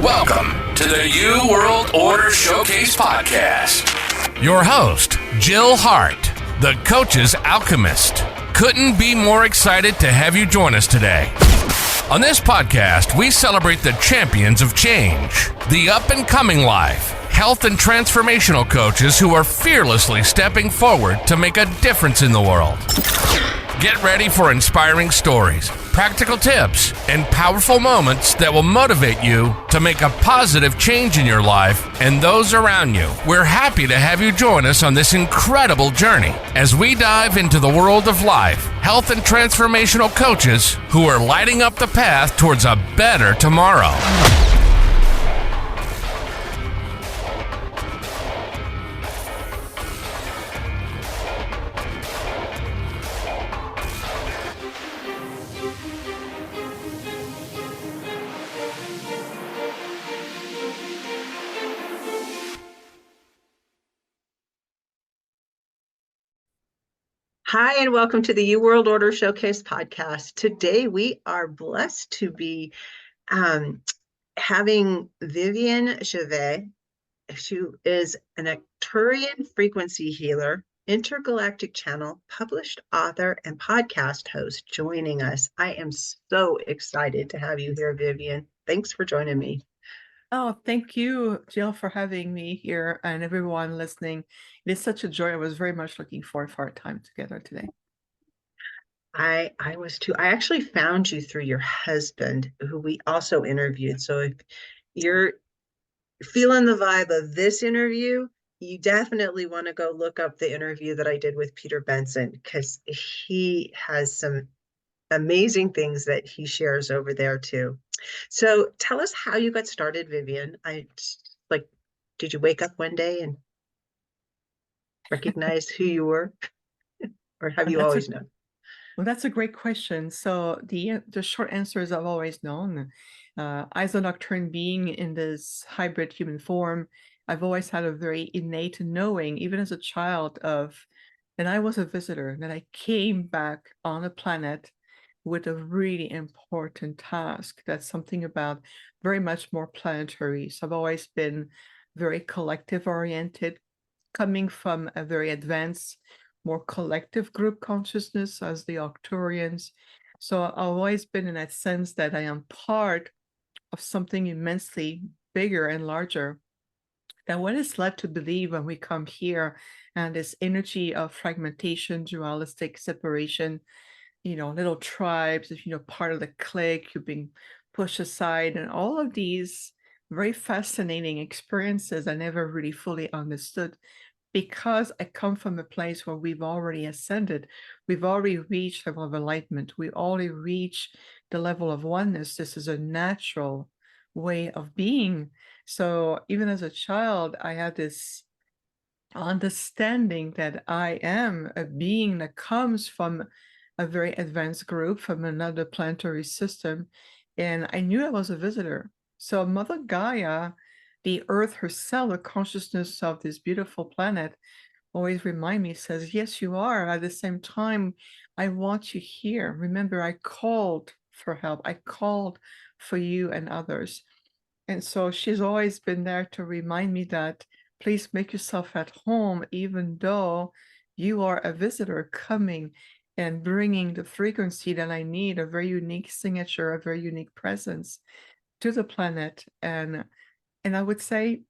Welcome to the New World Order Showcase Podcast. Your host, Jill Hart, the coach's Alchemist. Couldn't be more excited to have you join us today. On this podcast, we celebrate the champions of change, the up-and-coming life, health and transformational coaches who are fearlessly stepping forward to make a difference in the world. Get ready for inspiring stories, practical tips, and powerful moments that will motivate you to make a positive change in your life and those around you. We're happy to have you join us on this incredible journey as we dive into the world of life, health, and transformational coaches who are lighting up the path towards a better tomorrow. Hi, and welcome to the New World Order Showcase Podcast. Today, we are blessed to be having Viviane Chauvet, who is an Arcturian frequency healer, intergalactic channel, published author, and podcast host, joining us. I am so excited to have you here, Viviane. Thanks for joining me. Oh, thank you, Jill, for having me here and everyone listening. It is such a joy. I was very much looking forward for our time together today. I was too. I actually found you through your husband, who we also interviewed. So if you're feeling the vibe of this interview, you definitely want to go look up the interview that I did with Peter Benson, because he has some amazing things that he shares over there too. So tell us how you got started, Viviane. Did you wake up one day and recognize who you were, or have you always known? Well, that's a great question. So the short answer is I've always known. As an Arcturian being in this hybrid human form, I've always had a very innate knowing, even as a child, of that I was a visitor, that I came back on a planet with a really important task. That's something about very much more planetary. So I've always been very collective oriented, coming from a very advanced, more collective group consciousness as the Arcturians. So I've always been in that sense that I am part of something immensely bigger and larger than what is led to believe when we come here, and this energy of fragmentation, dualistic separation, little tribes, if part of the clique, you're being pushed aside, and all of these very fascinating experiences I never really fully understood, because I come from a place where we've already ascended, we've already reached the level of enlightenment, we already reached the level of oneness. This is a natural way of being. So even as a child, I had this understanding that I am a being that comes from a very advanced group, from another planetary system, and I knew I was a visitor. So Mother Gaia, the earth herself, the consciousness of this beautiful planet, always remind me, says, yes, you are. At the same time, I want you here. Remember, I called for help. I called for you and others. And so she's always been there to remind me that please make yourself at home, even though you are a visitor coming and bringing the frequency that I need, a very unique signature, a very unique presence to the planet. And I would say,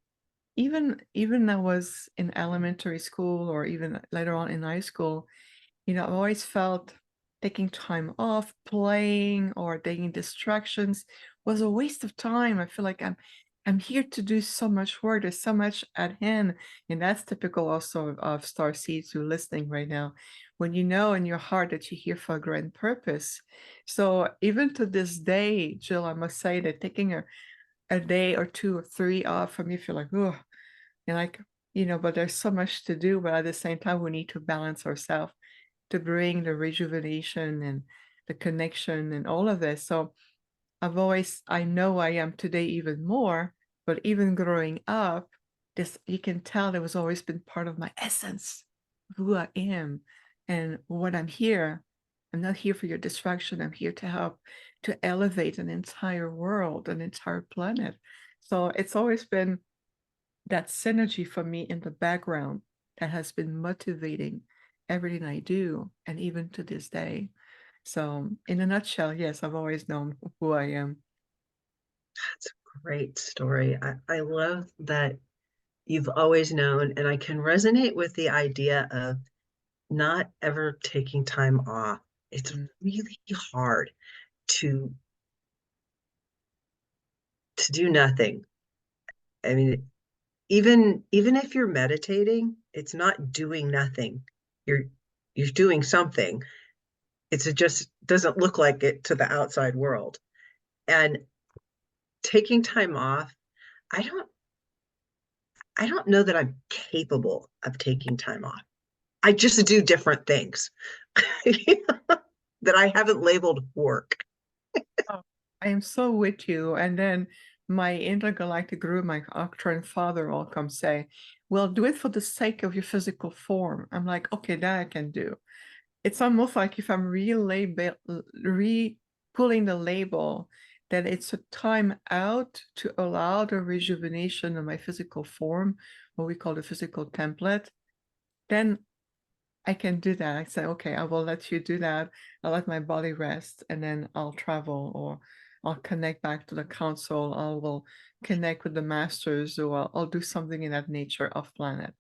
even I was in elementary school, or even later on in high school, I've always felt taking time off, playing, or taking distractions was a waste of time. I feel like I'm here to do so much work. There's so much at hand. And that's typical also of Starseeds who are listening right now. When you know in your heart that you're here for a grand purpose. So even to this day, Jill, I must say that taking a day or two or three off from me, feel like, oh, and but there's so much to do. But at the same time, we need to balance ourselves to bring the rejuvenation and the connection and all of this. So I know I am today even more, but even growing up, you can tell there was always been part of my essence of who I am and what I'm here. I'm not here for your distraction. I'm here to help to elevate an entire world, an entire planet. So it's always been that synergy for me in the background that has been motivating everything I do, and even to this day. So, in a nutshell, yes, I've always known who I am. That's a great story. I love that you've always known, and I can resonate with the idea of not ever taking time off. It's Mm. really hard to do nothing. I mean, even if you're meditating, it's not doing nothing. You're you're doing something. It just doesn't look like it to the outside world. And taking time off, I don't I don't know that I'm capable of taking time off. I just do different things that I haven't labeled work. Oh, I am so with you. And then my intergalactic group, my Arcturian father, will come say, "Well, do it for the sake of your physical form." I'm like, okay, that I can do. It's almost like if I'm pulling the label that it's a time out to allow the rejuvenation of my physical form, what we call the physical template, then I can do that. I say, okay, I will let you do that. I'll let my body rest, and then I'll travel, or I'll connect back to the council. I will connect with the masters, or I'll do something in that nature off planet.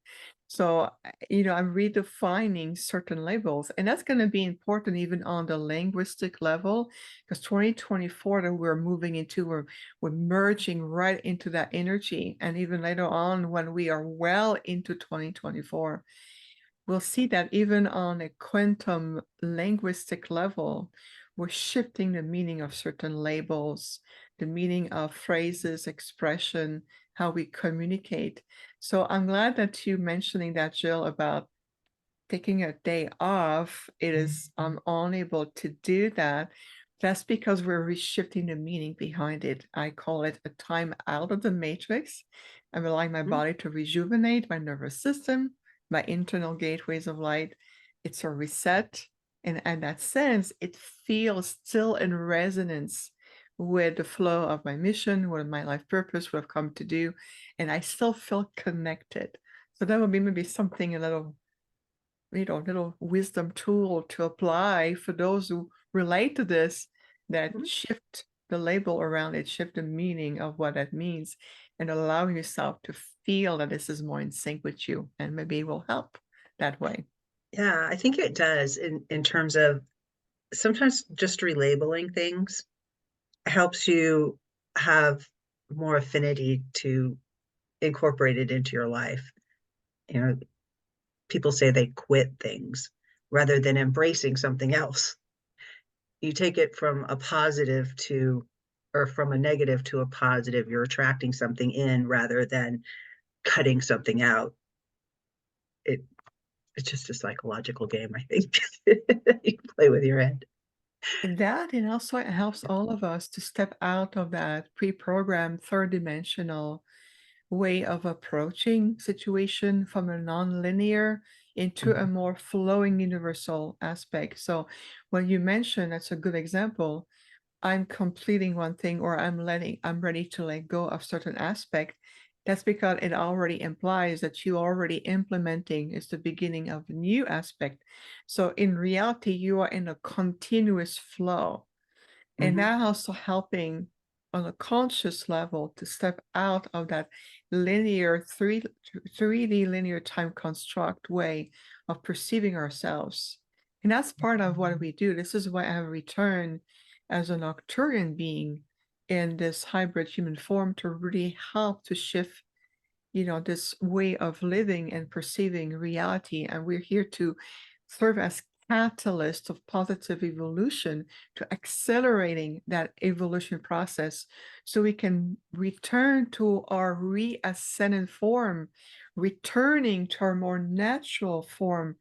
So, I'm redefining certain labels, and that's going to be important even on the linguistic level, because 2024 that we're moving into, we're merging right into that energy. And even later on, when we are well into 2024, we'll see that even on a quantum linguistic level, we're shifting the meaning of certain labels, the meaning of phrases, expression, how we communicate. So I'm glad that you mentioning that, Jill, about taking a day off. It is I'm unable to do that. That's because we're reshifting the meaning behind it. I call it a time out of the matrix. I'm allowing my body to rejuvenate, my nervous system, my internal gateways of light. It's a reset. And in that sense, it feels still in resonance with the flow of my mission, with my life purpose, what I've come to do. And I still feel connected. So that would be maybe something a little wisdom tool to apply for those who relate to this, that shift the label around it, shift the meaning of what that means, and allow yourself to feel that this is more in sync with you, and maybe it will help that way. Yeah, I think it does in terms of sometimes just relabeling things helps you have more affinity to incorporate it into your life. You know, people say they quit things rather than embracing something else. You take it from a positive to, or from a negative to a positive. You're attracting something in rather than cutting something out. It it's just a psychological game, I think. You play with your head. And that, and also it helps all of us to step out of that pre-programmed third dimensional way of approaching situation from a non-linear into a more flowing universal aspect. So when you mention, that's a good example, I'm completing one thing, or I'm ready to let go of certain aspect. That's because it already implies that you already implementing is the beginning of a new aspect. So in reality, you are in a continuous flow. And that also helping on a conscious level to step out of that linear 3D linear time construct way of perceiving ourselves. And that's part of what we do. This is why I have returned as an Arcturian being in this hybrid human form, to really help to shift this way of living and perceiving reality. And we're here to serve as catalyst of positive evolution, to accelerating that evolution process, so we can return to our reascendant form, returning to our more natural form,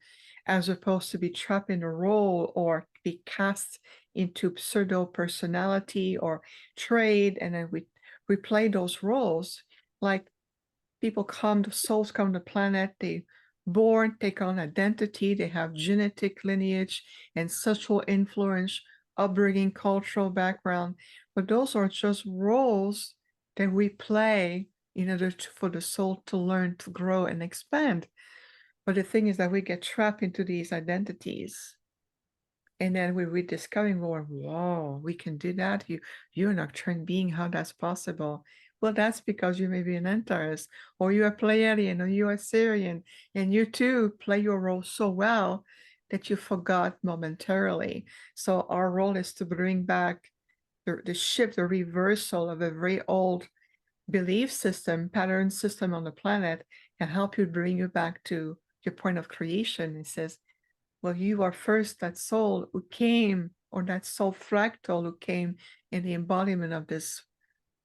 as opposed to be trapped in a role or be cast into pseudo personality or trade, and then we play those roles. Like, the souls come to the planet, they born, take on identity, they have genetic lineage, ancestral influence, upbringing, cultural background, but those are just roles that we play in order for the soul to learn, to grow, and expand. But the thing is that we get trapped into these identities. And then we rediscover more, whoa, we can do that. You're an Arcturian being, how that's possible? Well, that's because you may be an Antares, or you're a Pleiadian, or you're a Syrian, and you too play your role so well that you forgot momentarily. So our role is to bring back the shift, the reversal of a very old belief system, pattern system on the planet, and help you bring you back to your point of creation. It says, well, you are first that soul who came, or that soul fractal who came in the embodiment of this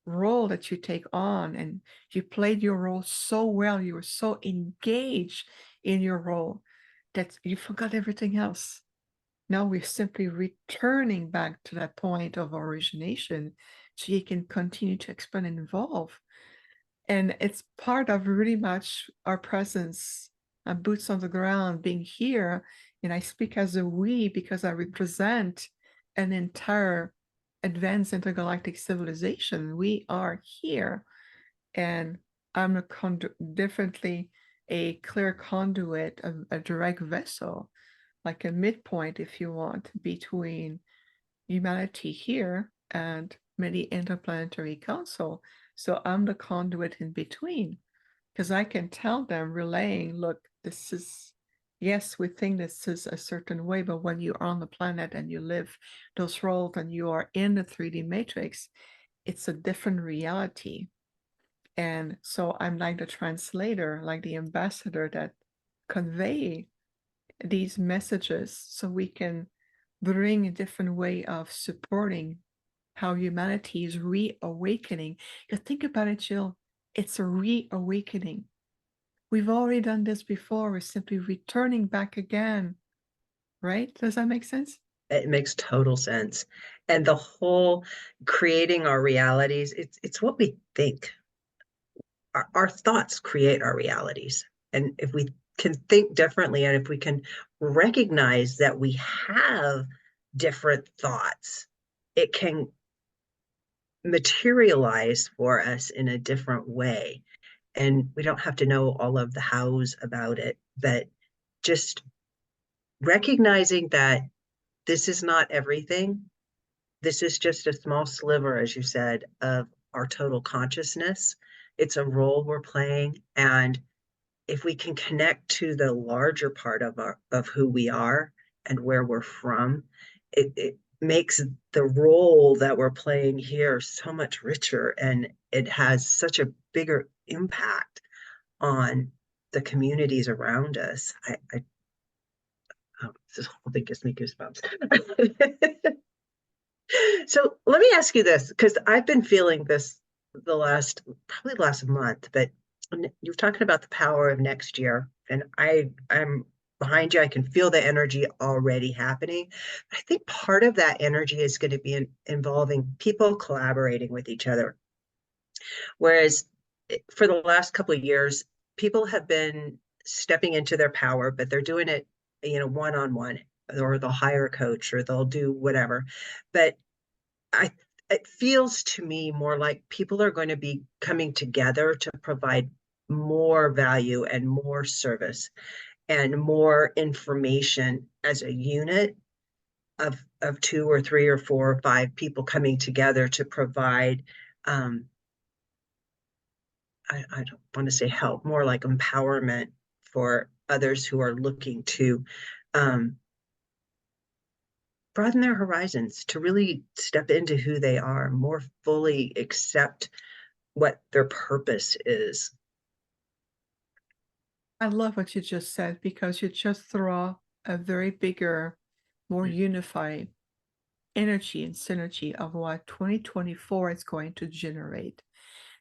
role that you take on, and you played your role so well, you were so engaged in your role that you forgot everything else. Now we're simply returning back to that point of origination so you can continue to expand and evolve. And it's part of really much our presence, boots on the ground, being here. And I speak as a we because I represent an entire advanced intergalactic civilization. We are here. And I'm definitely a clear conduit, a direct vessel, like a midpoint, if you want, between humanity here and many interplanetary council. So I'm the conduit in between, because I can tell them, relaying, look, this is, yes, we think this is a certain way, but when you're on the planet and you live those roles and you are in the 3D matrix, it's a different reality. And so I'm like the translator, like the ambassador that convey these messages so we can bring a different way of supporting how humanity is reawakening. You think about it, Jill, it's a reawakening. We've already done this before. We're simply returning back again, right? Does that make sense? It makes total sense. And the whole creating our realities, it's what we think. Our thoughts create our realities. And if we can think differently, and if we can recognize that we have different thoughts, it can materialize for us in a different way. And we don't have to know all of the hows about it, but just recognizing that this is not everything. This is just a small sliver, as you said, of our total consciousness. It's a role we're playing. And if we can connect to the larger part of who we are and where we're from, it makes the role that we're playing here so much richer, and it has such a bigger impact on the communities around us. This whole thing gives me goosebumps. So let me ask you this, because I've been feeling this probably last month, but you're talking about the power of next year, and I'm behind you. I can feel the energy already happening. I think part of that energy is going to be involving people collaborating with each other. Whereas for the last couple of years, people have been stepping into their power, but they're doing it, one-on-one, or they'll hire a coach, or they'll do whatever. But it feels to me more like people are going to be coming together to provide more value and more service and more information as a unit of 2 or 3 or 4 or 5 people coming together to provide I don't want to say help, more like empowerment for others who are looking to broaden their horizons, to really step into who they are, more fully accept what their purpose is. I love what you just said, because you just throw a very bigger, more unified energy and synergy of what 2024 is going to generate.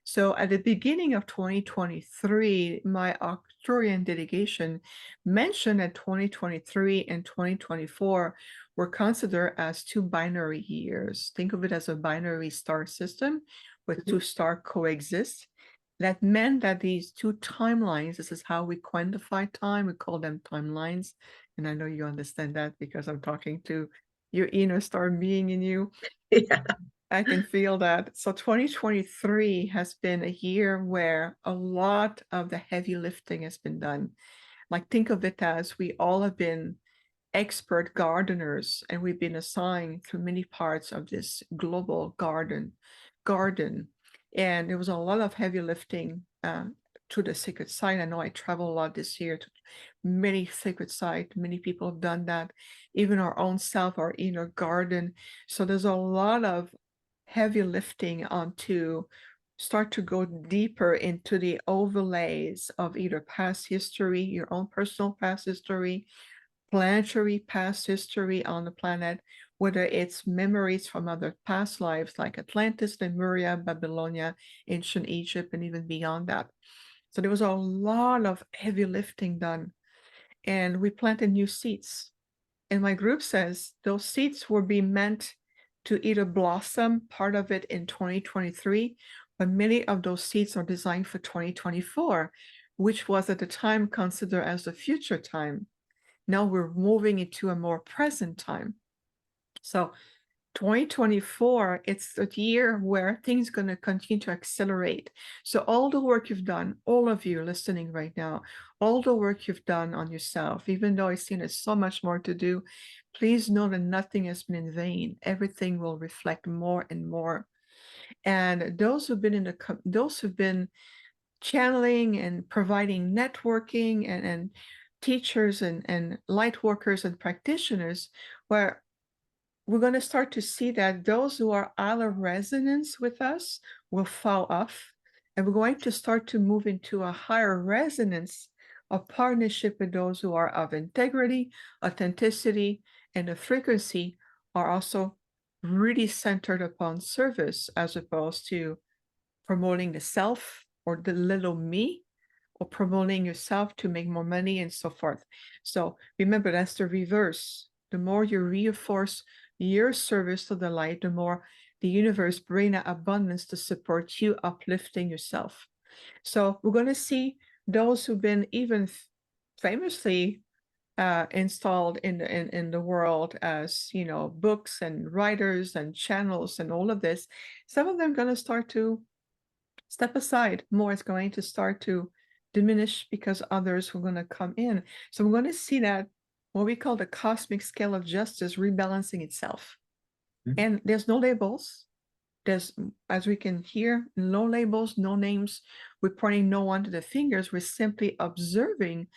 So at the beginning of 2023, my Arcturian delegation mentioned that 2023 and 2024 were considered as 2 binary years. Think of it as a binary star system where 2 stars coexist. That meant that these 2 timelines, this is how we quantify time, we call them timelines. And I know you understand that because I'm talking to your inner star being in you. Yeah. I can feel that. So 2023 has been a year where a lot of the heavy lifting has been done. Like, think of it as we all have been expert gardeners, and we've been assigned to many parts of this global garden. And there was a lot of heavy lifting to the sacred site. I know I travel a lot this year to many sacred sites. Many people have done that, even our own self, our inner garden. So there's a lot of heavy lifting on to start to go deeper into the overlays of either past history, your own personal past history, planetary past history on the planet, whether it's memories from other past lives like Atlantis, Lemuria, Babylonia, ancient Egypt, and even beyond that. So there was a lot of heavy lifting done, and we planted new seeds. And my group says those seeds were being meant to either blossom, part of it in 2023, but many of those seeds are designed for 2024, which was at the time considered as the future time. Now we're moving into a more present time. So 2024, it's a year where things are going to continue to accelerate. So all the work you've done, all of you listening right now, all the work you've done on yourself, even though I see there's so much more to do, please know that nothing has been in vain. Everything will reflect more and more. And those who've been channeling and providing networking and teachers and light workers and practitioners, where we're going to start to see that those who are out of resonance with us will fall off, and we're going to start to move into a higher resonance of partnership with those who are of integrity, authenticity, and the frequency are also really centered upon service as opposed to promoting the self or the little me, or promoting yourself to make more money and so forth. So remember, that's the reverse. The more you reinforce your service to the light, the more the universe brings that abundance to support you uplifting yourself. So we're going to see those who've been even famously installed in the world as, you know, books and writers and channels and all of this. Some of them are going to start to step aside. More is going to start to diminish because others are going to come in. So we're going to see that what we call the cosmic scale of justice rebalancing itself. And there's no labels. There's, as we can hear, no labels, no names. We're pointing no one to the fingers. We're simply observing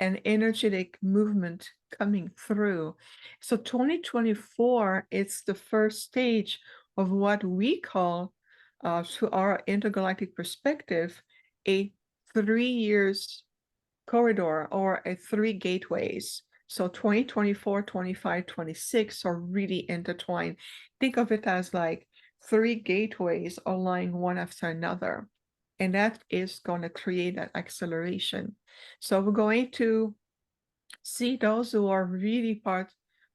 an energetic movement coming through. So 2024, it's the first stage of what we call, to our intergalactic perspective, a 3 years corridor or a 3 gateways. So 2024, 25, 26 are really intertwined. Think of it as like 3 gateways aligning one after another. And that is going to create that acceleration. So we're going to see those who are really part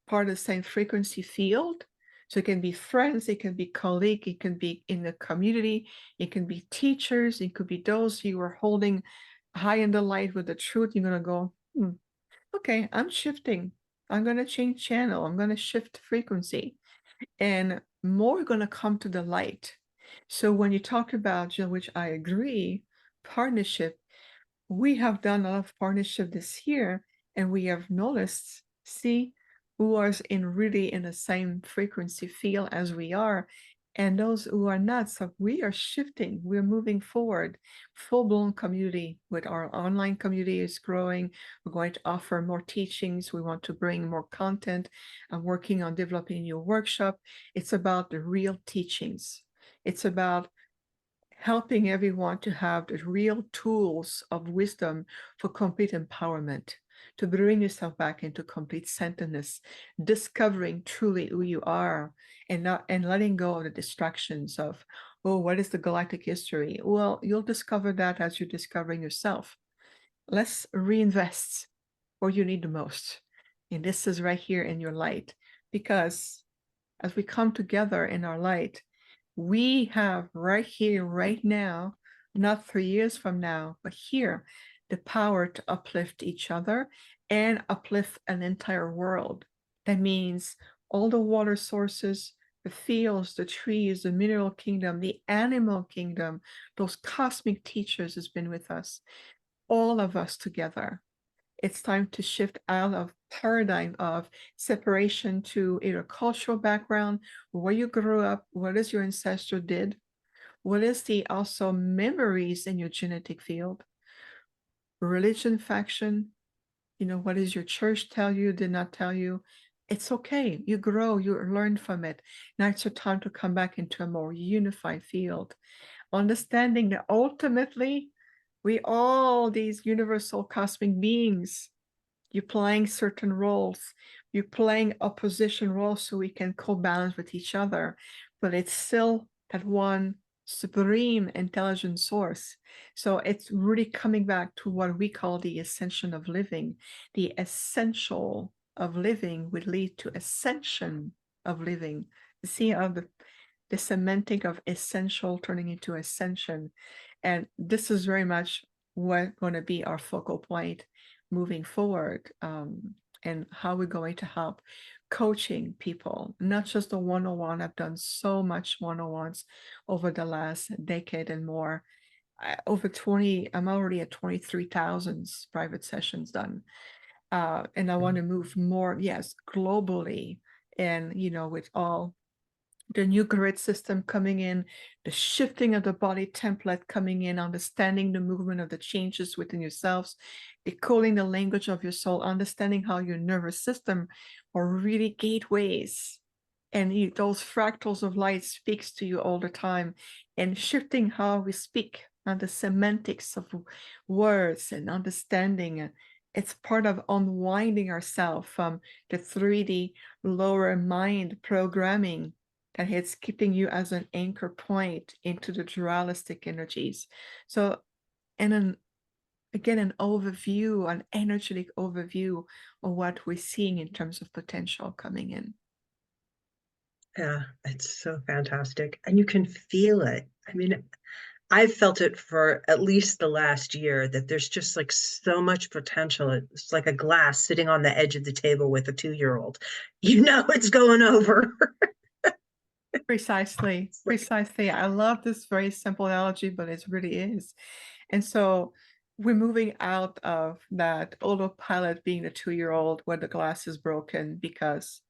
of the same frequency field. So it can be friends, it can be colleagues, it can be in the community, it can be teachers, it could be those who are holding high in the light with the truth. You're going to go, okay, I'm shifting. I'm going to change channel. I'm going to shift frequency. And more going to come to the light. So when you talk about, Jill, which I agree, partnership, we have done a lot of partnership this year, and we have noticed, see, who was really in the same frequency field as we are, and those who are not. So we are shifting, we're moving forward. Full-blown community with our online community is growing. We're going to offer more teachings. We want to bring more content. I'm working on developing a new workshop. It's about the real teachings. It's about helping everyone to have the real tools of wisdom for complete empowerment, to bring yourself back into complete centeredness, discovering truly who you are, and letting go of the distractions of, oh, what is the galactic history? Well, you'll discover that as you're discovering yourself. Let's reinvest where you need the most. And this is right here in your light, because as we come together in our light, we have right here, right now, not 3 years from now, but here, the power to uplift each other and uplift an entire world. That means all the water sources, the fields, the trees, the mineral kingdom, the animal kingdom, those cosmic teachers has been with us, all of us together. It's time to shift out of paradigm of separation to either cultural background, where you grew up, what is your ancestor did, what is the also memories in your genetic field, religion, faction, what does your church tell you, did not tell you. It's okay. You grow, you learn from it. Now it's your time to come back into a more unified field. Understanding that ultimately we all these universal cosmic beings. You're playing certain roles. You're playing opposition roles so we can co-balance with each other. But it's still that one supreme intelligent source. So it's really coming back to what we call the ascension of living. The essential of living would lead to ascension of living. See how the semantic of essential turning into ascension. And this is very much what going to be our focal point moving forward, and how we're going to help coaching people, not just the one-on-one. I've done so much one-on-ones over the last decade and more. I'm already at 23,000 private sessions done. And I want to move more, yes, globally. And, with all the new grid system coming in, the shifting of the body template coming in, understanding the movement of the changes within yourselves, decoding the language of your soul, understanding how your nervous system are really gateways. And those fractals of light speaks to you all the time, and shifting how we speak and the semantics of words and understanding. It's part of unwinding ourselves from the 3D lower mind programming that it's keeping you as an anchor point into the dualistic energies. So, and an overview, an energetic overview of what we're seeing in terms of potential coming in. Yeah, it's so fantastic. And you can feel it. I mean, I've felt it for at least the last year that there's just like so much potential. It's like a glass sitting on the edge of the table with a 2-year-old. It's going over. Precisely. I love this very simple analogy, but it really is. And so we're moving out of that autopilot being the 2-year-old where the glass is broken because,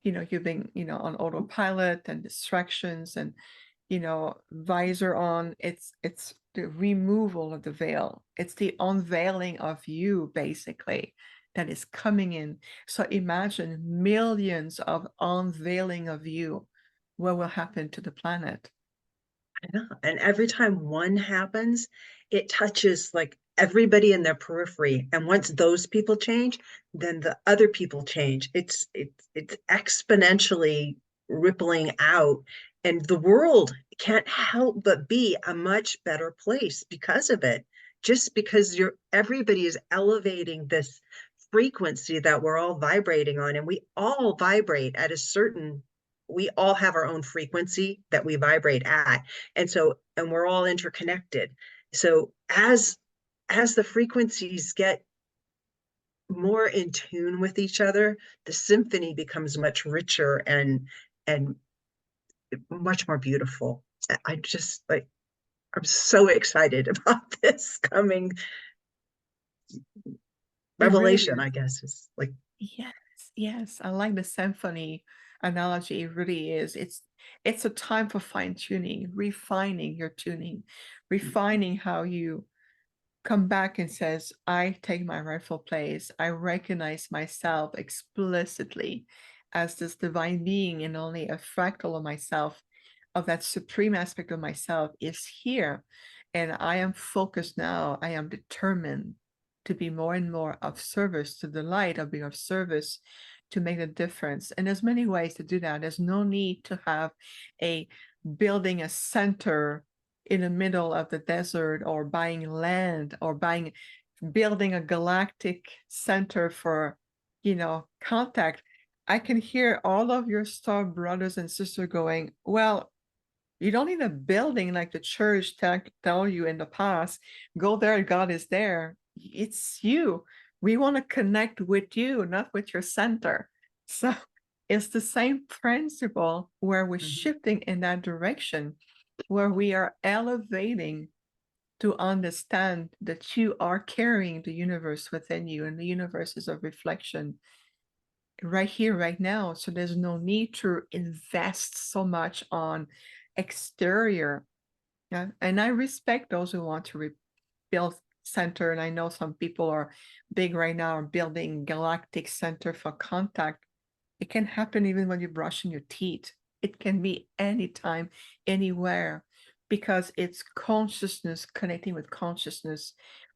you've been, on autopilot and distractions and, visor on. It's the removal of the veil. It's the unveiling of you, basically, that is coming in. So imagine millions of unveiling of you. What will happen to the planet? I know. And every time one happens, it touches like everybody in their periphery. And once those people change, then the other people change. It's exponentially rippling out. And the world can't help but be a much better place because of it. Just because everybody is elevating this frequency that we're all vibrating on, and we all vibrate at we all have our own frequency that we vibrate at. And we're all interconnected. So as the frequencies get more in tune with each other, the symphony becomes much richer and much more beautiful. I just like, I'm so excited about this coming revelation, Really, I guess, is like, yes. I like the symphony analogy. It really is. It's a time for fine tuning, refining your tuning, refining how you come back and says, I take my rightful place. I recognize myself explicitly as this divine being, and only a fractal of myself, of that supreme aspect of myself is here. And I am focused now. I am determined to be more and more of service to the light, of being of service to make a difference. And there's many ways to do that. There's no need to have building a center in the middle of the desert, or buying land, or building a galactic center for, contact. I can hear all of your star brothers and sisters going, well, you don't need a building like the church tell you in the past. Go there, God is there. It's you. We want to connect with you, not with your center. So It's the same principle where we're shifting in that direction, where we are elevating to understand that you are carrying the universe within you, and the universe is a reflection right here, right now. So there's no need to invest so much on exterior. Yeah. And I respect those who want to build center. And I know some people are big right now, are building galactic center for contact. It can happen even when you're brushing your teeth. It can be anytime, anywhere, because it's consciousness connecting with consciousness.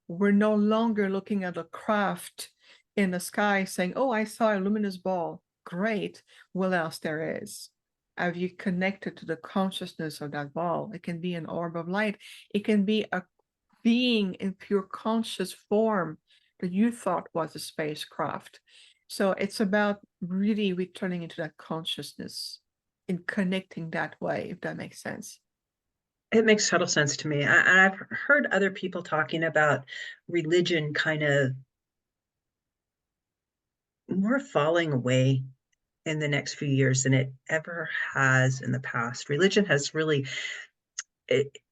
We're no longer looking at a craft in the sky saying, oh, I saw a luminous ball. Great. What else there is? Have you connected to the consciousness of that ball? It can be an orb of light. It can be a being in pure conscious form that you thought was a spacecraft. So it's about really returning into that consciousness and connecting that way, if that makes sense. It makes total sense to me. I've heard other people talking about religion kind of more falling away in the next few years than it ever has in the past. Religion has really,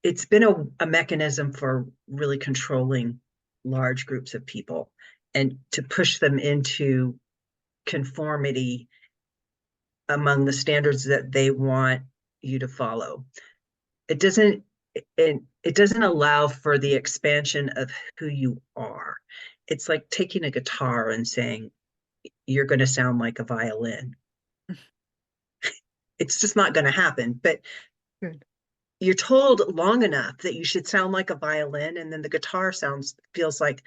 it's been a mechanism for really controlling large groups of people and to push them into conformity among the standards that they want you to follow. It doesn't it doesn't allow for the expansion of who you are. It's like taking a guitar and saying you're going to sound like a violin. It's just not going to happen. But Good. you're told long enough that you should sound like a violin, and then the guitar feels like,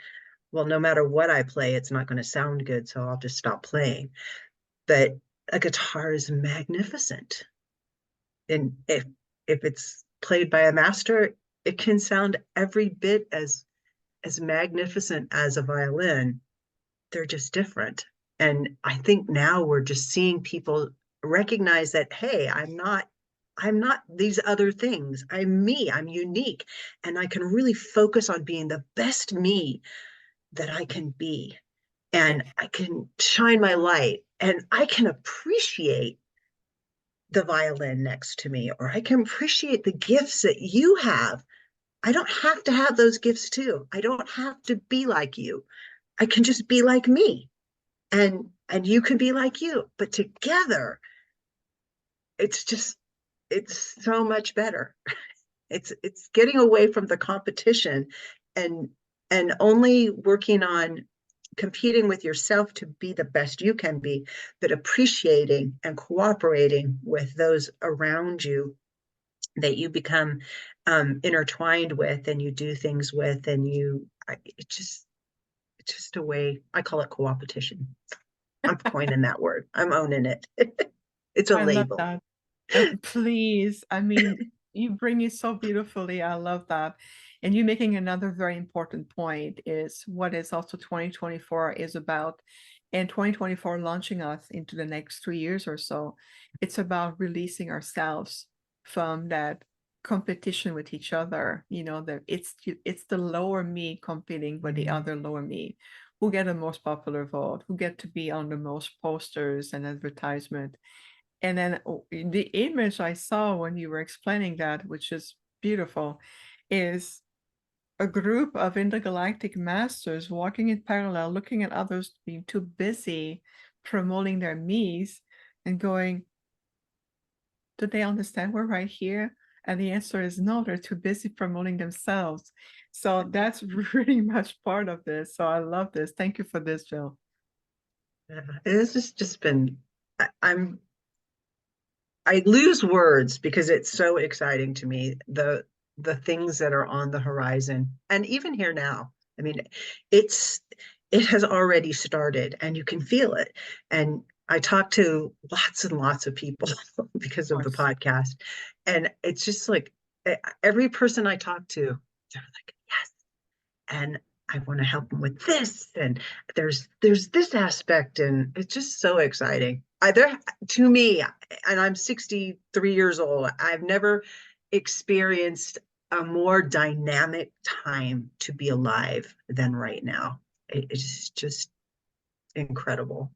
well, no matter what I play, it's not going to sound good, so I'll just stop playing. But a guitar is magnificent, and if it's played by a master, it can sound every bit as magnificent as a violin. They're just different. And I think now we're just seeing people recognize that, hey, I'm not these other things. I'm me. I'm unique. And I can really focus on being the best me that I can be. And I can shine my light and I can appreciate the violin next to me, or I can appreciate the gifts that you have. I don't have to have those gifts too. I don't have to be like you. I can just be like me. And you can be like you. But together, it's so much better. It's getting away from the competition and only working on competing with yourself to be the best you can be, but appreciating and cooperating with those around you that you become intertwined with and you do things with, and it's just a way. I call it co-opetition. I'm coining that word. I'm owning it. It's a I love label. that. Please, I mean, you bring it so beautifully. I love that. And you making another very important point is what is also 2024 is about, and 2024 launching us into the next 3 years or so. It's about releasing ourselves from that competition with each other. You know, that it's the lower me competing with the other lower me, who get the most popular vote, who get to be on the most posters and advertisement. And then the image I saw when you were explaining that, which is beautiful, is a group of intergalactic masters walking in parallel, looking at others being too busy promoting their me's and going, do they understand we're right here? And the answer is no, they're too busy promoting themselves. So that's really much part of this. So I love this. Thank you for this, Jill. Yeah, this has just been, I lose words because it's so exciting to me, the things that are on the horizon and even here now. I mean, it has already started and you can feel it. And I talk to lots and lots of people because of the podcast. And it's just like every person I talk to, they're like, yes. And I want to help them with this. And there's this aspect, and it's just so exciting. To me, and I'm 63 years old, I've never experienced a more dynamic time to be alive than right now. It's just incredible.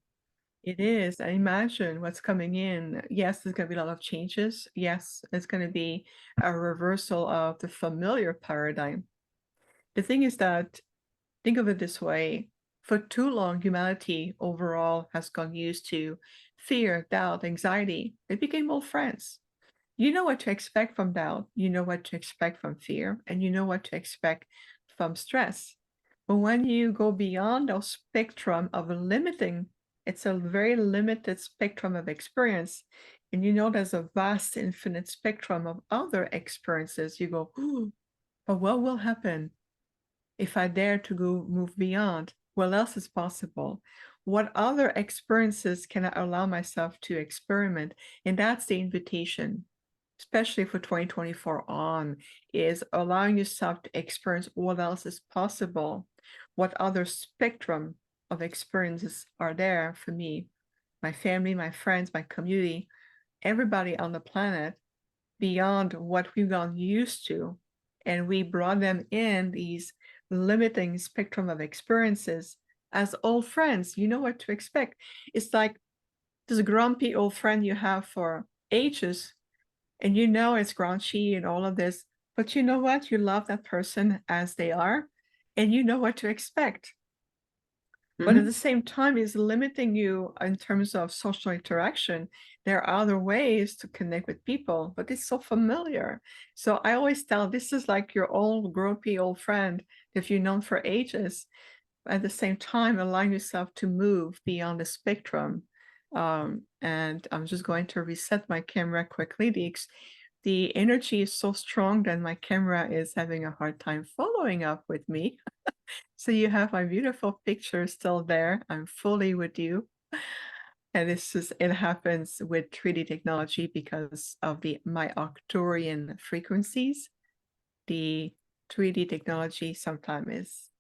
It is. I imagine what's coming in. Yes, there's going to be a lot of changes. Yes, it's going to be a reversal of the familiar paradigm. The thing is that, think of it this way. For too long, humanity overall has gone used to fear, doubt, anxiety. They became old friends. You know what to expect from doubt, you know what to expect from fear, and you know what to expect from stress. But when you go beyond those spectrum of limiting, it's a very limited spectrum of experience. And you know there's a vast, infinite spectrum of other experiences. You go, ooh, but what will happen if I dare to go move beyond? What else is possible? What other experiences can I allow myself to experiment? And that's the invitation, especially for 2024 on, is allowing yourself to experience what else is possible, what other spectrum of experiences are there for me, my family, my friends, my community, everybody on the planet, beyond what we've gotten used to. And we brought them in these limiting spectrum of experiences as old friends. You know what to expect. It's like this grumpy old friend you have for ages, and you know it's grouchy and all of this, but you know what? You love that person as they are, and you know what to expect. But at the same time, it's limiting you in terms of social interaction. There are other ways to connect with people, but it's so familiar. So I always tell, this is like your old grumpy old friend if you've known for ages. At the same time, allowing yourself to move beyond the spectrum. And I'm just going to reset my camera quickly. The energy is so strong that my camera is having a hard time following up with me. So you have my beautiful picture still there. I'm fully with you. And it happens with 3D technology because of my Arcturian frequencies. The 3D technology sometimes is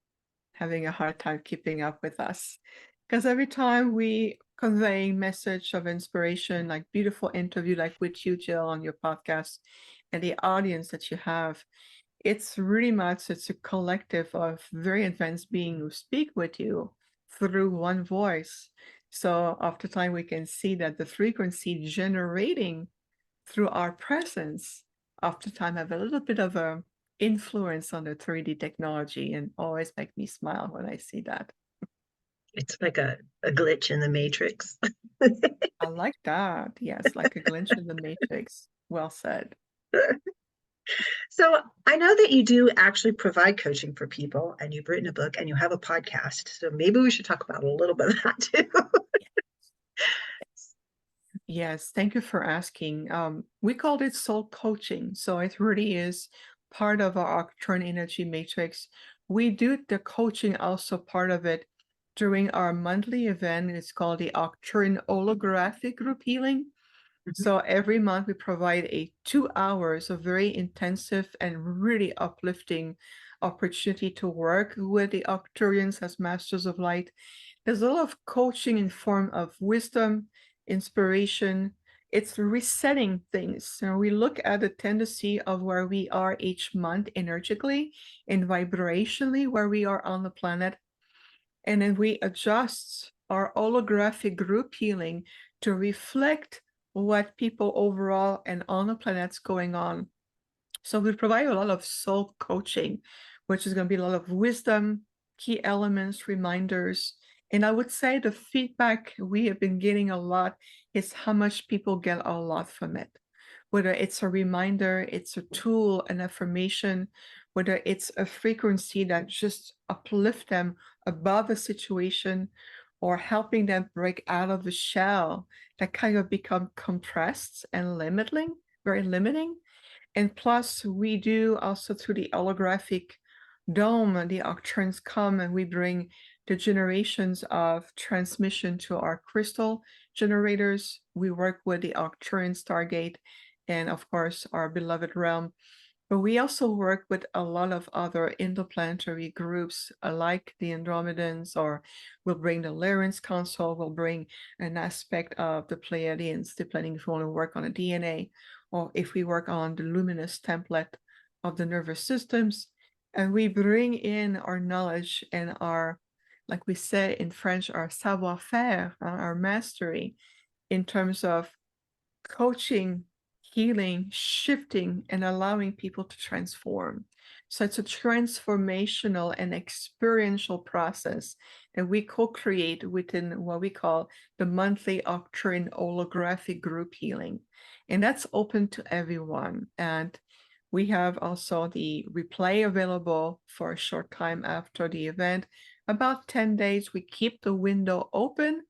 having a hard time keeping up with us. Because every time we convey message of inspiration, like beautiful interview, like with you, Jill, on your podcast, and the audience that you have, it's a collective of very advanced beings who speak with you through one voice. So oftentimes we can see that the frequency generating through our presence oftentimes have a little bit of a influence on the 3D technology, and always make me smile when I see that. It's like a glitch in the matrix. I like that. Yes, like a glitch in the matrix. Well said. So I know that you do actually provide coaching for people, and you've written a book and you have a podcast. So maybe we should talk about a little bit of that too. Yes, thank you for asking. We called it soul coaching. So it really is part of our Arcturian energy matrix. We do the coaching also part of it during our monthly event. It's called the Arcturian holographic group healing. So every month we provide 2 hours of very intensive and really uplifting opportunity to work with the Arcturians as masters of light. There's a lot of coaching in form of wisdom, inspiration. It's resetting things. So we look at the tendency of where we are each month energetically and vibrationally, where we are on the planet. And then we adjust our holographic group healing to reflect what people overall and on the planet's going on. So we provide a lot of soul coaching, which is going to be a lot of wisdom, key elements, reminders. And I would say the feedback we have been getting a lot is how much people get a lot from it. Whether it's a reminder, it's a tool, an affirmation, whether it's a frequency that just uplift them above a situation, or helping them break out of the shell that kind of become compressed and limiting, very limiting. And plus, we do also through the holographic dome, the Arcturians come and we bring the generations of transmission to our crystal generators. We work with the Arcturian Stargate and, of course, our beloved realm. But we also work with a lot of other interplanetary groups, like the Andromedans, or we'll bring the Lyran's Council, we'll bring an aspect of the Pleiadians, depending if we want to work on a DNA, or if we work on the luminous template of the nervous systems. And we bring in our knowledge and our like we say in French, our savoir-faire, our mastery in terms of coaching, healing, shifting, and allowing people to transform. So it's a transformational and experiential process that we co-create within what we call the monthly Arcturian holographic group healing. And that's open to everyone. And we have also the replay available for a short time after the event. About 10 days, we keep the window open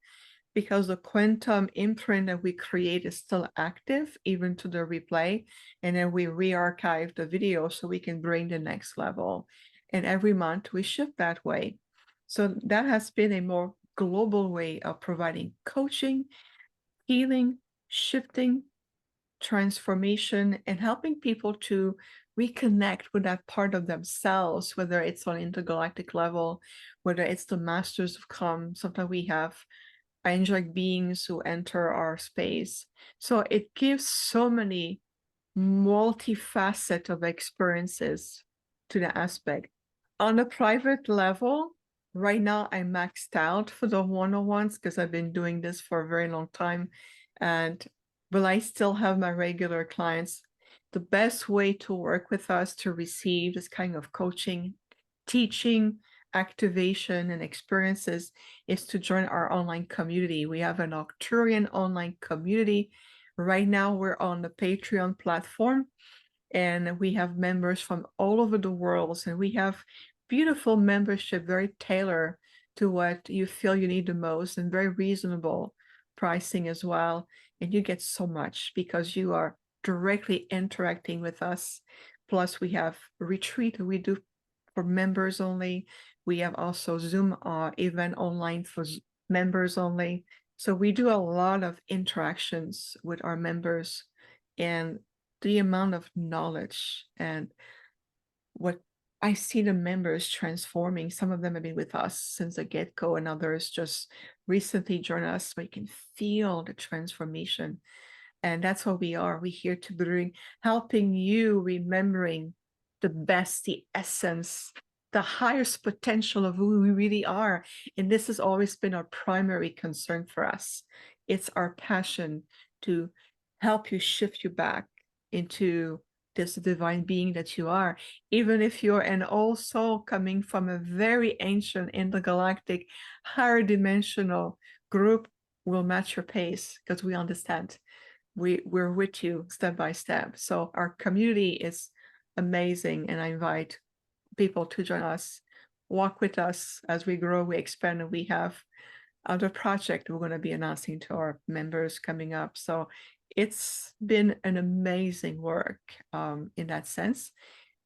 because the quantum imprint that we create is still active even to the replay. And then we re-archive the video so we can bring the next level. And every month we shift that way. So that has been a more global way of providing coaching, healing, shifting, transformation, and helping people to reconnect with that part of themselves, whether it's on intergalactic level, whether it's the masters of come. Sometimes we have angelic beings who enter our space. So it gives so many multifaceted of experiences to the aspect. On a private level, right now I'm maxed out for the one-on-ones because I've been doing this for a very long time. But I still have my regular clients. The best way to work with us to receive this kind of coaching, teaching, activation, and experiences is to join our online community. We have an Arcturian online community. Right now, we're on the Patreon platform, and we have members from all over the world, and we have beautiful membership, very tailored to what you feel you need the most, and very reasonable pricing as well. And you get so much because you are directly interacting with us. Plus, we have a retreat we do for members only. We have also Zoom event online for members only. So we do a lot of interactions with our members, and the amount of knowledge and what I see the members transforming. Some of them have been with us since the get-go, and others just recently joined us, but you can feel the transformation. And that's what we are. We're here to bring, helping you remembering the best, the essence, the highest potential of who we really are. And this has always been our primary concern for us. It's our passion to help you shift you back into this divine being that you are, even if you're an old soul coming from a very ancient intergalactic, higher dimensional group. Will match your pace because we understand. We're with you step by step. So our community is amazing, and I invite people to join us, walk with us as we grow, we expand, and we have other projects we're going to be announcing to our members coming up. So it's been an amazing work in that sense.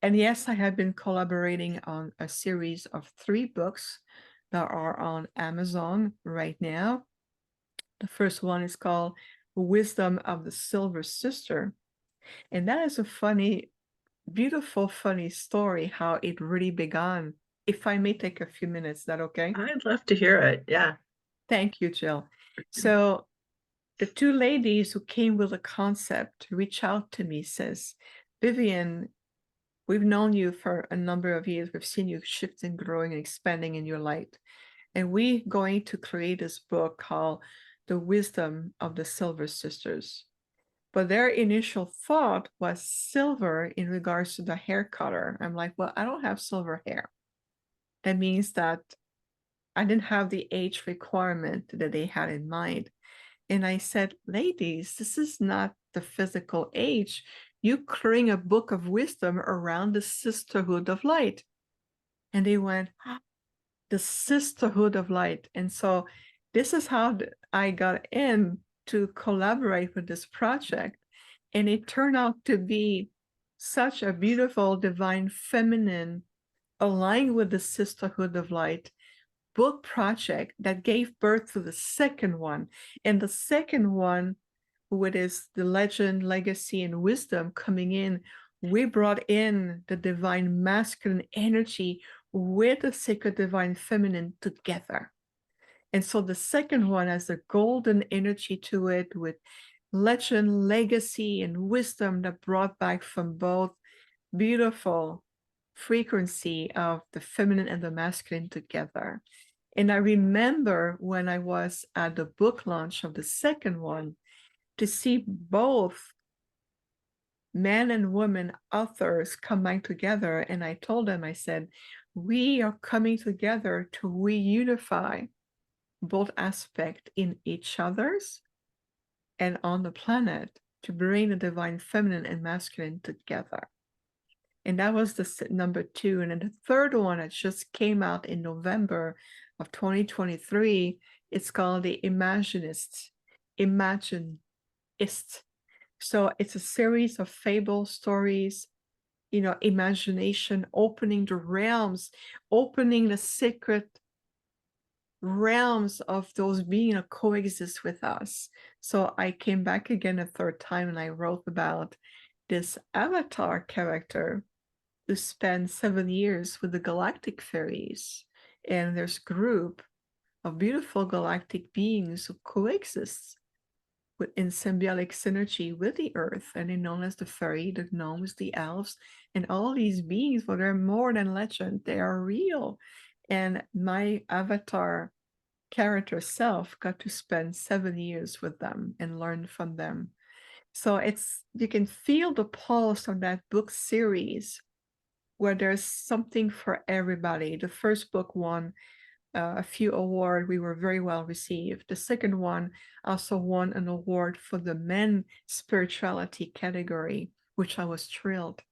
And yes, I have been collaborating on a series of 3 books that are on Amazon right now. The first one is called Wisdom of the Silver Sister. And that is a funny, beautiful, funny story, how it really began. If I may take a few minutes, is that okay? I'd love to hear it. Yeah. Thank you, Jill. So the 2 ladies who came with the concept reach out to me, says, Viviane, we've known you for a number of years. We've seen you shifting, growing, and expanding in your light. And we're going to create this book called The Wisdom of the Silver Sisters. But their initial thought was silver in regards to the hair color. I'm like, well, I don't have silver hair. That means that I didn't have the age requirement that they had in mind. And I said, ladies, this is not the physical age. You creating a book of wisdom around the sisterhood of light. And they went, the sisterhood of light. And so this is how I got in to collaborate with this project. And it turned out to be such a beautiful, divine, feminine, aligned with the sisterhood of light book project that gave birth to the second one. And the second one, with is the legend, legacy, and wisdom coming in, we brought in the divine masculine energy with the sacred divine feminine together. And so the second one has a golden energy to it, with legend, legacy, and wisdom that brought back from both beautiful frequency of the feminine and the masculine together. And I remember when I was at the book launch of the second one, to see both men and women authors coming together. And I told them, I said, we are coming together to reunify both aspects in each other's and on the planet, to bring the divine feminine and masculine together. And that was the number 2. And then the third one that just came out in November of 2023, it's called the Imaginist. So it's a series of fable stories, imagination, opening the realms, opening the secret realms of those beings that coexist with us. So I came back again a third time and I wrote about this avatar character who spent 7 years with the galactic fairies. And there's a group of beautiful galactic beings who coexist in symbiotic synergy with the earth, and they're known as the fairy, the gnomes, the elves, and all these beings. But they're more than legend, they are real. And my avatar character self got to spend 7 years with them and learn from them. So you can feel the pulse of that book series, where there's something for everybody. The first book won a few awards. We were very well received. The second one also won an award for the men spirituality category, which I was thrilled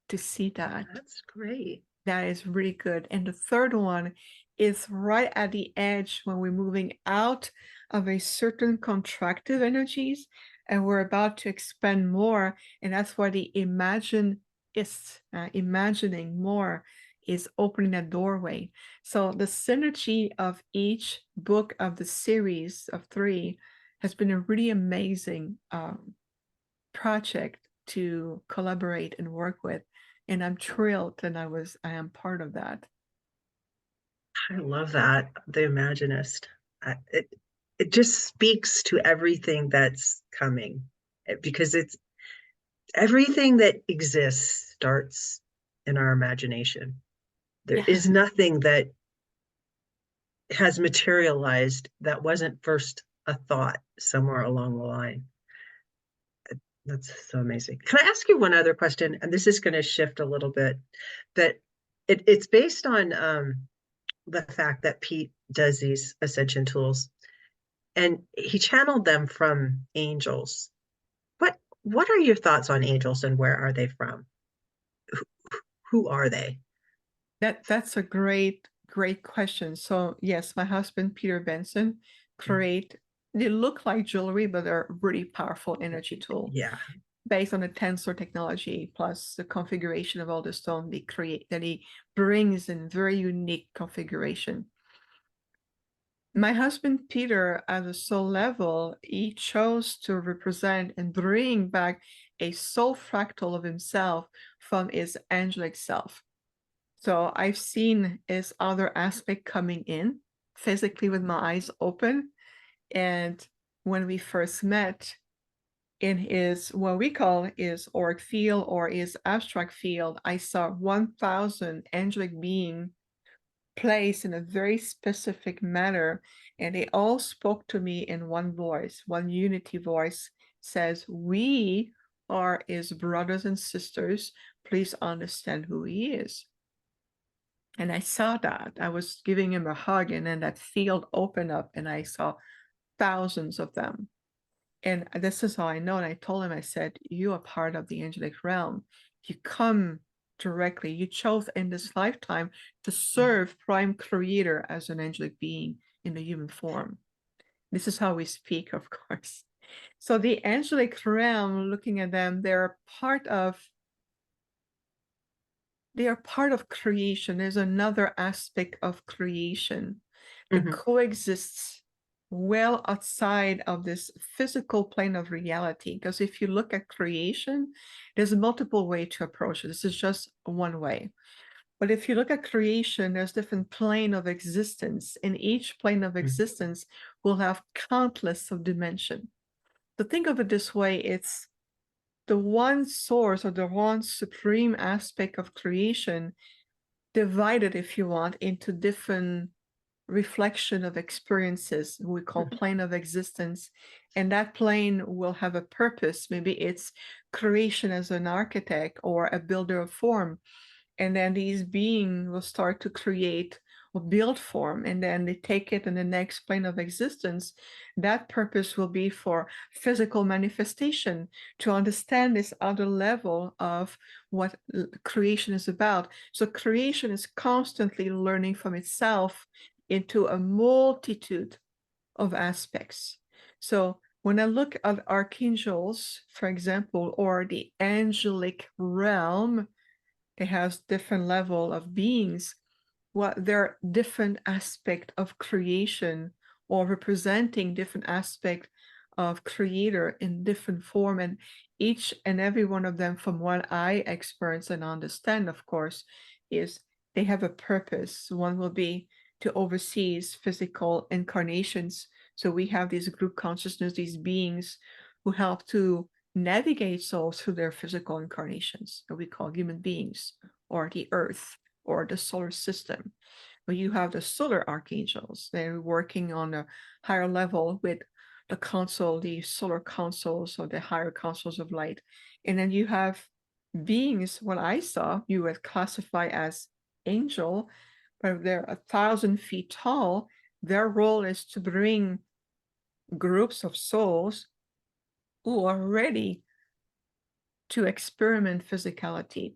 to see that. That's great. That is really good. And the third one is right at the edge when we're moving out of a certain contractive energies and we're about to expand more. And that's why the imagining more is opening that doorway. So the synergy of each book of the series of 3 has been a really amazing project to collaborate and work with. And I'm thrilled that I am part of that. I love that, the Imaginist. It just speaks to everything that's coming, because it's everything that exists starts in our imagination. There is nothing that has materialized that wasn't first a thought somewhere along the line. That's so amazing. Can I ask you one other question? And this is going to shift a little bit, but it's based on the fact that Pete does these ascension tools, and he channeled them from angels. What are your thoughts on angels, and where are they from? Who are they? That's a great question. So yes, my husband Peter Benson they look like jewelry, but they're really powerful energy tool. Yeah. Based on the tensor technology plus the configuration of all the stone that he brings in very unique configuration. My husband Peter, at a soul level, he chose to represent and bring back a soul fractal of himself from his angelic self. So I've seen his other aspect coming in physically with my eyes open. And when we first met, in his what we call his auric field or his abstract field, I saw 1,000 angelic beings placed in a very specific manner, and they all spoke to me in one voice, one unity voice. Says, we are his brothers and sisters, please understand who he is. And I saw that. I was giving him a hug, and then that field opened up and I saw thousands of them. And this is how I know. And I told him, I said, you are part of the angelic realm. You come directly. You chose in this lifetime to serve Prime Creator as an angelic being in the human form. This is how we speak, of course. So the angelic realm, looking at them, they're part of creation. There's another aspect of creation that coexists well outside of this physical plane of reality. Because if you look at creation, there's multiple ways to approach it. This is just one way. But if you look at creation, there's different plane of existence. In each plane of existence, we'll have countless of dimension. To think of it this way, it's the one source or the one supreme aspect of creation divided, if you want, into different reflection of experiences we call plane of existence, and that plane will have a purpose. Maybe it's creation as an architect or a builder of form, and then these beings will start to create or build form, and then they take it in the next plane of existence. That purpose will be for physical manifestation, to understand this other level of what creation is about. So creation is constantly learning from itself into a multitude of aspects. So when I look at archangels, for example, or the angelic realm, it has different level of beings. What they're different aspect of creation, or representing different aspect of creator in different form, and each and every one of them, from what I experience and understand, of course, is they have a purpose. One will be to oversee physical incarnations. So we have these group consciousness, these beings who help to navigate souls through their physical incarnations that we call human beings, or the earth, or the solar system. But you have the solar archangels. They're working on a higher level with the console, the solar consoles, or the higher consoles of light. And then you have beings, what I saw, you would classify as angel, but they're 1,000 feet tall. Their role is to bring groups of souls who are ready to experiment physicality.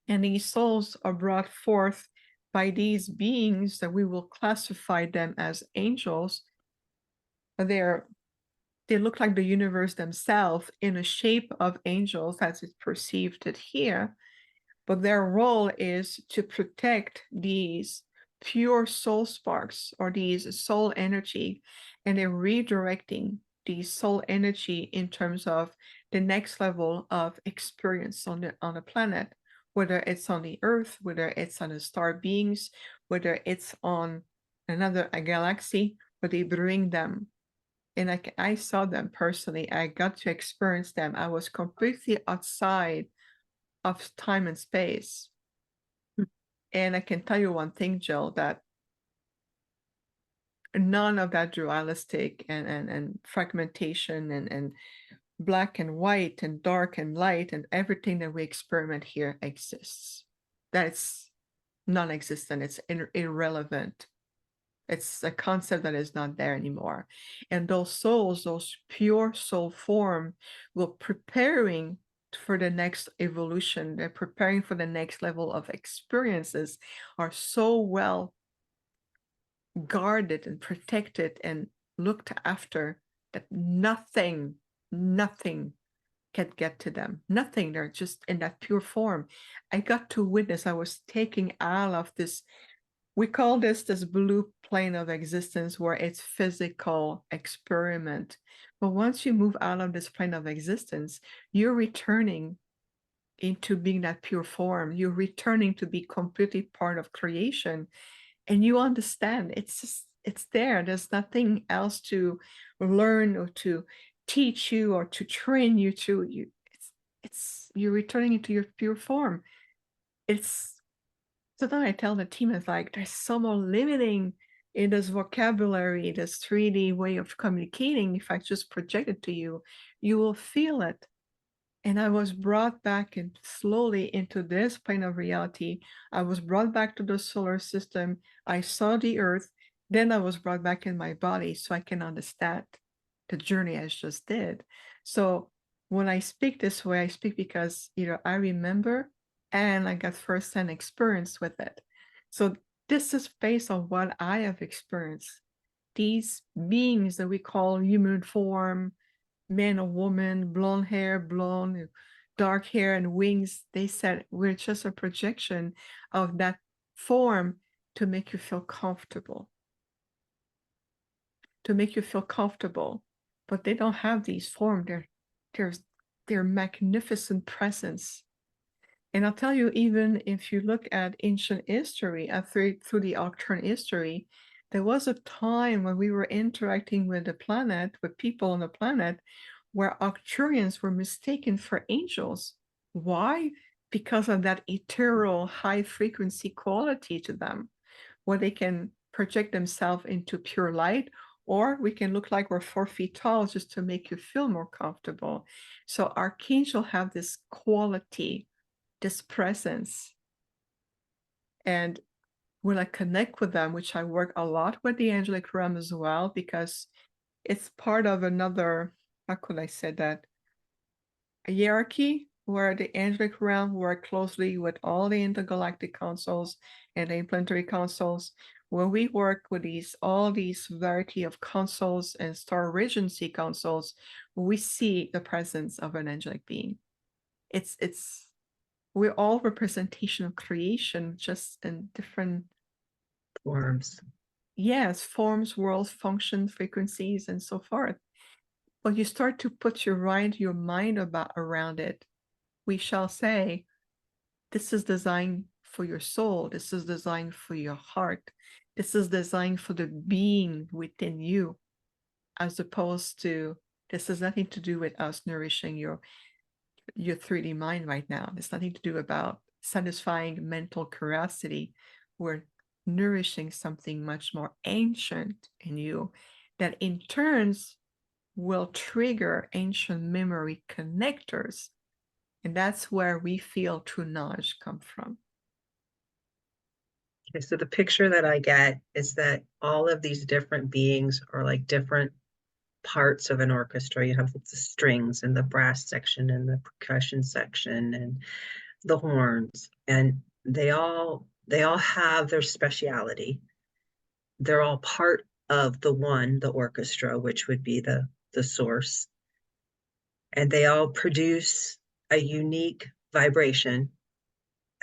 And these souls are brought forth by these beings that we will classify them as angels. They look like the universe themselves in a shape of angels as it's perceived it here. But their role is to protect these pure soul sparks, or these soul energy, and they're redirecting the soul energy in terms of the next level of experience on the planet, whether it's on the earth, whether it's on the star beings, whether it's on another galaxy, but they bring them. And I saw them personally. I got to experience them. I was completely outside of time and space. And I can tell you one thing, Jill, that none of that dualistic and fragmentation and black and white and dark and light and everything that we experiment here exists. That's non-existent. It's irrelevant. It's a concept that is not there anymore. And those souls, those pure soul form, will preparing for the next evolution. They're preparing for the next level of experiences, are so well guarded and protected and looked after that nothing can get to them. Nothing. They're just in that pure form. I got to witness, I was taking out of this, we call this blue plane of existence, where it's physical experiment. But once you move out of this plane of existence, you're returning into being that pure form. You're returning to be completely part of creation. And you understand it's there. There's nothing else to learn or to teach you or to train you to. You're returning into your pure form. So then I tell the team, it's like, there's so more limiting in this vocabulary, this 3D way of communicating. If I just project it to you, you will feel it. And I was brought back and slowly into this plane of reality. I was brought back to the solar system. I saw the earth. Then I was brought back in my body so I can understand the journey I just did. So when I speak this way, I speak because I remember and I got firsthand experience with it. So this is based on what I have experienced. These beings that we call human form, man or woman, blonde hair, blonde, dark hair, and wings, they said we're just a projection of that form to make you feel comfortable. To make you feel comfortable. But they don't have these forms. They're magnificent presence. And I'll tell you, even if you look at ancient history, through the Arcturian history, there was a time when we were interacting with the planet, with people on the planet, where Arcturians were mistaken for angels. Why? Because of that ethereal high frequency quality to them, where they can project themselves into pure light, or we can look like we're 4 feet tall just to make you feel more comfortable. So archangel have this quality, this presence. And when I connect with them, which I work a lot with the angelic realm as well, because it's part of another, how could I say that, a hierarchy where the angelic realm work closely with all the intergalactic councils and the planetary councils. When we work with all these variety of councils and star regency councils, we see the presence of an angelic being. It's we're all representation of creation, just in different Forms. yes, forms, worlds, functions, frequencies, and so forth. But you start to put your mind around it, we shall say, this is designed for your soul. This is designed for your heart. This is designed for the being within you, as opposed to, this has nothing to do with us nourishing your 3D mind right now. It's nothing to do about satisfying mental curiosity. We're nourishing something much more ancient in you that in turns will trigger ancient memory connectors. And that's where we feel true knowledge come from. Okay, so the picture that I get is that all of these different beings are like different parts of an orchestra. You have the strings and the brass section and the percussion section and the horns, and they all have their speciality. They're all part of the orchestra, which would be the source, and they all produce a unique vibration.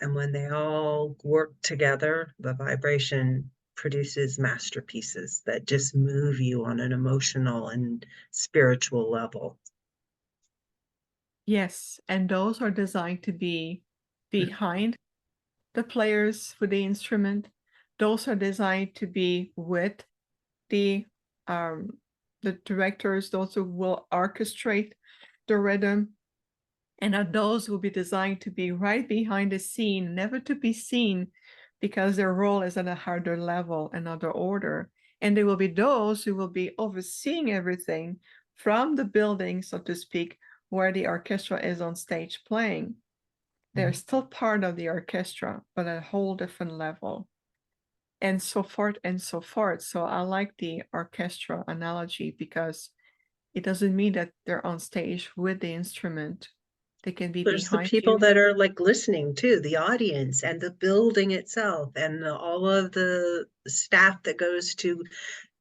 And when they all work together, the vibration produces masterpieces that just move you on an emotional and spiritual level. Yes, and those are designed to be behind the players for the instrument. Those are designed to be with the um, directors, those who will orchestrate the rhythm, and those will be designed to be right behind the scene, never to be seen, because their role is at a harder level, another order. And there will be those who will be overseeing everything from the building, so to speak, where the orchestra is on stage playing. They're still part of the orchestra, but at a whole different level, and so forth and so forth. So I like the orchestra analogy because it doesn't mean that they're on stage with the instrument. They can be There's the behind people you. that are like listening too, the audience and the building itself, and all of the staff that goes to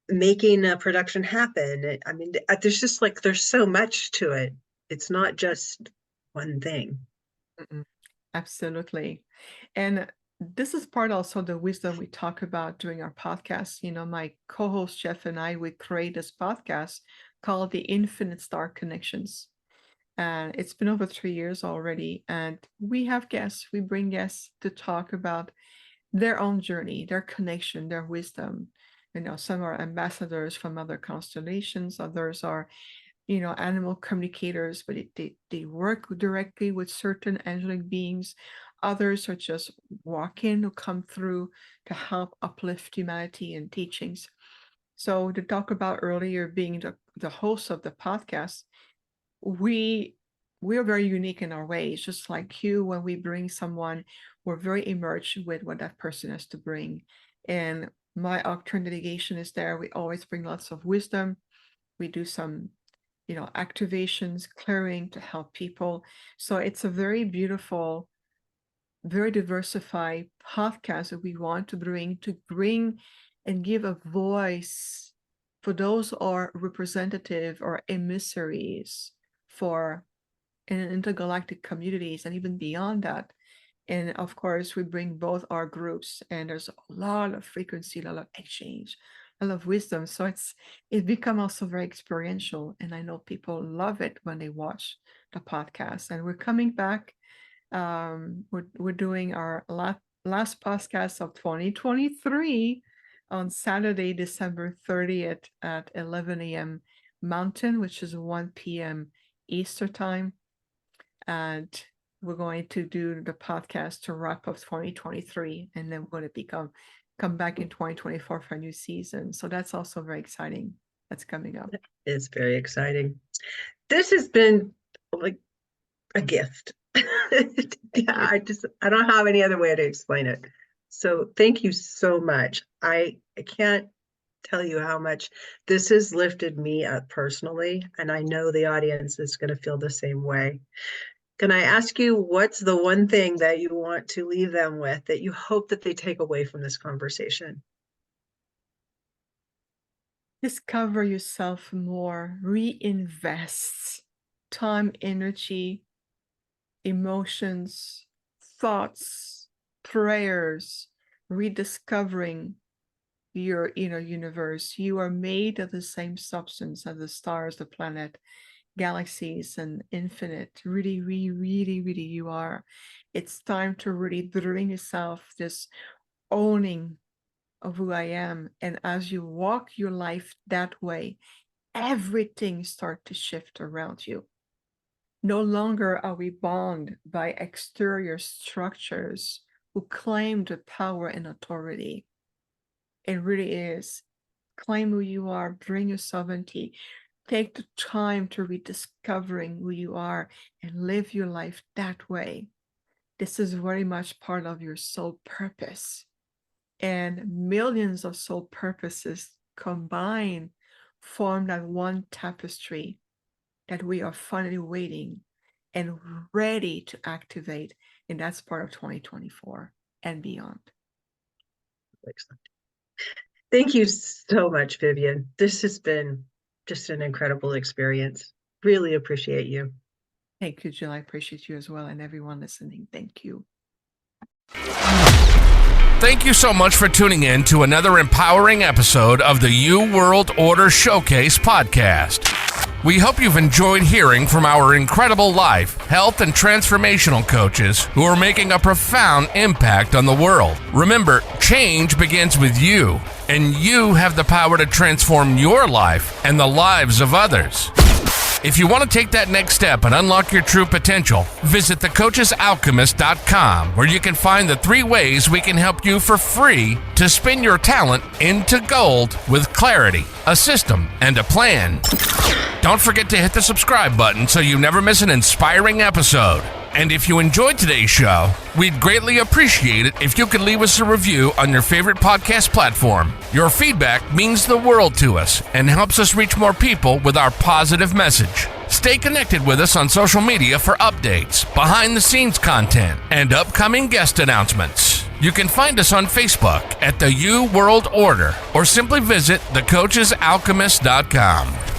making a production happen. I mean, there's just like, there's so much to it. It's not just one thing. Mm-mm. Absolutely. And this is part also the wisdom we talk about during our podcast. You know, my co-host Jeff and I, we create this podcast called the Infinite Star Connections. And it's been over 3 years already. And we have guests, we bring guests to talk about their own journey, their connection, their wisdom. You know, some are ambassadors from other constellations, others are, you know, animal communicators, but they work directly with certain angelic beings. Others are just walk-in who come through to help uplift humanity and teachings. So to talk about earlier being the host of the podcast, we're very unique in our ways. Just like you, when we bring someone, we're very immersed with what that person has to bring. And my Arcturian delegation is there. We always bring lots of wisdom. We do some, you know, activations, clearing to help people. So it's a very beautiful, very diversified podcast that we want to bring and give a voice for those who are representative or emissaries for in intergalactic communities and even beyond that. And of course, we bring both our groups, and there's a lot of frequency, a lot of exchange, a lot of wisdom. So it become also very experiential, and I know people love it when they watch the podcast. And we're coming back. We're doing our last podcast of 2023 on Saturday, December 30th at 11 a.m. Mountain, which is 1 p.m. Easter time. And we're going to do the podcast to wrap up 2023, and then we're going to become come back in 2024 for a new season. So that's also very exciting. That's coming up. It's very exciting. This has been like a gift. I don't have any other way to explain it. So thank you so much. I can't tell you how much this has lifted me up personally, and I know the audience is going to feel the same way. Can I ask you, what's the one thing that you want to leave them with that you hope that they take away from this conversation? Discover yourself more, reinvest time, energy, emotions, thoughts, prayers, rediscovering your inner universe. You are made of the same substance as the stars, the planet, galaxies, and infinite. Really, really, really, really, you are. It's time to really bring yourself this owning of who I am. And as you walk your life that way, everything starts to shift around you. No longer are we bound by exterior structures who claim the power and authority. It really is. Claim who you are, bring your sovereignty, take the time to rediscovering who you are and live your life that way. This is very much part of your soul purpose. And millions of soul purposes combined form that one tapestry that we are finally waiting and ready to activate. And that's part of 2024 and beyond. Excellent. Thank you so much, Viviane. This has been just an incredible experience. Really appreciate you. Thank you, Jill. I appreciate you as well, and everyone listening. Thank you. Thank you so much for tuning in to another empowering episode of the U World Order Showcase podcast. We hope you've enjoyed hearing from our incredible life, health, and transformational coaches who are making a profound impact on the world. Remember, change begins with you, and you have the power to transform your life and the lives of others. If you want to take that next step and unlock your true potential, visit thecoachesalchemist.com, where you can find the 3 ways we can help you for free to spin your talent into gold with clarity, a system, and a plan. Don't forget to hit the subscribe button so you never miss an inspiring episode. And if you enjoyed today's show, we'd greatly appreciate it if you could leave us a review on your favorite podcast platform. Your feedback means the world to us and helps us reach more people with our positive message. Stay connected with us on social media for updates, behind-the-scenes content, and upcoming guest announcements. You can find us on Facebook at the U World Order or simply visit thecoachesalchemist.com.